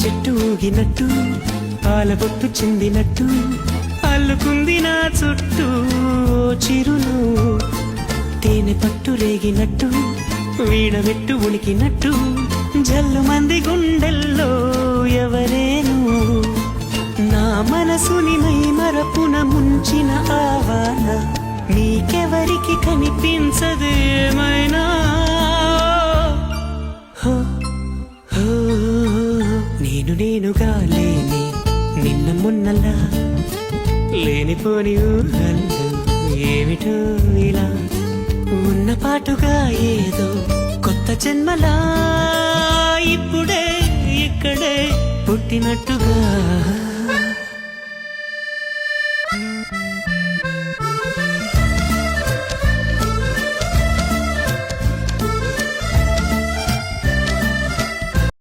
చెట్టు ఊగినట్టు పాలబొట్టు చిందినట్టు అల్లుకుంది నా చుట్టూ చిరును తేనె పట్టు రేగినట్టు వీడబెట్టు ఉనికినట్టు జల్లు మంది గుండెల్లో ఎవరేను నా మనసుని మై మరపున ముంచిన ఆవాన నీకెవరికి కనిపించదు ఏమైనా నేనుగా లేని నిన్న మొన్నలా లేనిపోని ఊహల్లో ఏమిటో ఇలా ఉన్న పాటుగా ఏదో కొత్త జన్మలా ఇప్పుడే ఇక్కడే పుట్టినట్టుగా